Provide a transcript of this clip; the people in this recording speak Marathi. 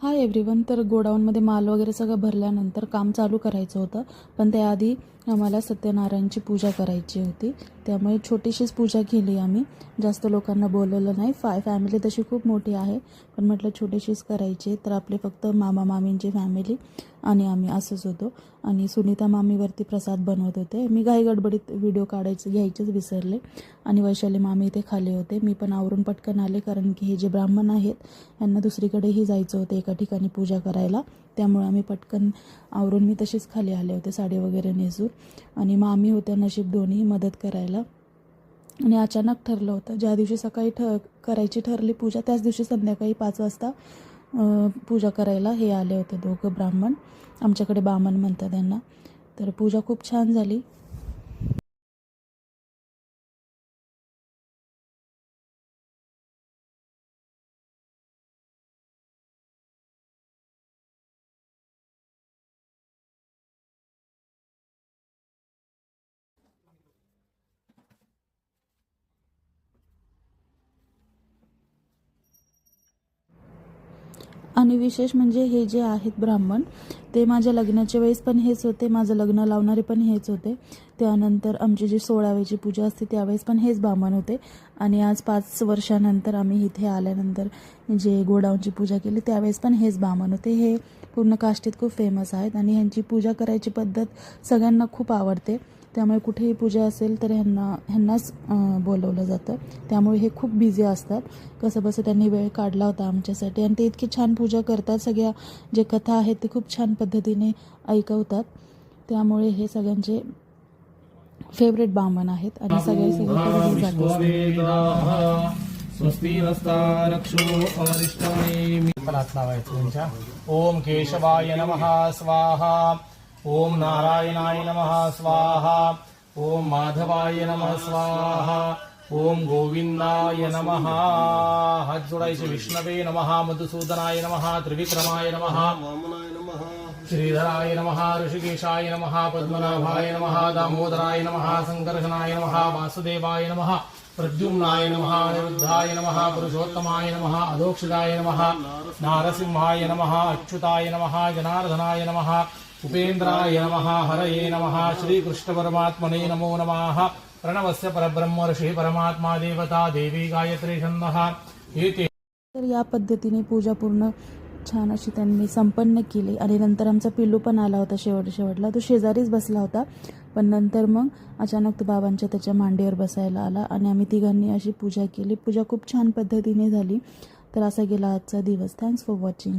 Hi everyone. तर गोडाऊनमध्ये माल वगैरे सगळं भरल्यानंतर काम चालू करायचं होतं, पण त्याआधी आम्हाला सत्यनारायणची पूजा करायची होती. त्यामुळे छोटीशीच पूजा केली आम्ही. जास्त लोकांना बोलवलं नाही. फॅमिली तशी खूप मोठी आहे, पण म्हटलं छोटीशीच करायची. तर आपले फक्त मामा मामींची फॅमिली आणि आम्ही असंच होतो. आणि सुनीता मामीवरती प्रसाद बनवत होते. मी घाई गडबडीत व्हिडिओ घ्यायचेच विसरले आणि वैशाली मामी इथे खाली होते. मी पण आवरून पटकन आले, कारण की हे जे ब्राह्मण आहेत यांना दुसरीकडेही जायचं होतं एका ठिकाणी पूजा करायला. त्यामुळे आम्ही पटकन आवरून मी तशीच खाली आले होते साडी वगैरे नेसून. आणि मामी होत्या नशीब दोन्ही मदत करायला. आणि अचानक ठरलं होतं, ज्या दिवशी सकाळी करायची ठरली पूजा, त्याच दिवशी संध्याकाळी 5 वाजता पूजा करायला हे आले होते दोघं ब्राह्मण. आमच्याकडे बामण म्हणतात त्यांना. तर पूजा खूप छान झाली. आणि विशेष म्हणजे हे जे आहेत ब्राह्मण, ते माझ्या लग्नाच्या वेळेस पण हेच होते, माझं लग्न लावणारे पण हेच होते. त्यानंतर आमची जी 16व्याची पूजा असते त्यावेळेस पण हेच ब्राह्मण होते. आणि आज 5 वर्षानंतर आम्ही इथे आल्यानंतर जे गोडाऊनची पूजा केली त्यावेळेस पण हेच ब्राह्मण होते. हे पूर्ण काष्टीत खूप फेमस आहेत आणि ह्यांची पूजा करायची पद्धत सगळ्यांना खूप आवडते. त्यामुळे कुठेही पूजा असेल तर ह्यांनाच बोलवलं जातं. त्यामुळे हे खूप बिझी असतात. कसंबसं त्यांनी वेळ काढला होता आमच्यासाठी आणि ते इतकी छान पूजा करतात. सगळ्या जे कथा आहेत ते खूप छान पद्धतीने ऐकवतात. त्यामुळे हे सगळ्यांचे फेवरेट ब्राह्मण आहेत आणि सगळीकडे जात असतात. स्वस्ति नस्तारक्षो अरिष्टमे फलात लावायचं त्यांच्या. ओम केशवाय नमः स्वाहा. ओम नारायणाय नमः स्वाहा. ओम माधवाय नमः स्वाहा. ओम गोविंदाय नमः. हात जोडायचे. विष्णवे नमः, मधुसूदनाय नमः, त्रिविक्रमाय नमः, वामनाय नमः, श्रीधराय नमः, ऋषिकेशाय नमः, पद्मनाभाय नमः, दामोदराय नमः, संकर्षणाय नमः, वासुदेवाय नमः, प्रद्युम्नाय नमः, अनिरुद्धाय नमः, पुरुषोत्तमाय नमः, अधोक्षिताय नमः, नारसिंहाय नमः, अच्युताय नमः, जनार्दनाय नमः, उपेन्द्राय नमः, हरये नमः, श्रीकृष्ण परमात्मने नमो नमः. प्रणवस्य परब्रह्म ऋषि परमात्मा देवता देवी गायत्री छन्दः. तर या पद्धतीने पूजा पूर्ण छान अशी त्यांनी संपन्न केली. आणि नंतर आमचा पिल्लू पण आला होता शेवटला. तो शेजारीच बसला होता, पण नंतर मग अचानक तो बाबांच्या त्याच्या मांडीवर बसायला आला आणि आम्ही तिघांनी अशी पूजा केली. पूजा खूप छान पद्धतीने झाली. तर असा गेला आजचा दिवस. Thanks for watching.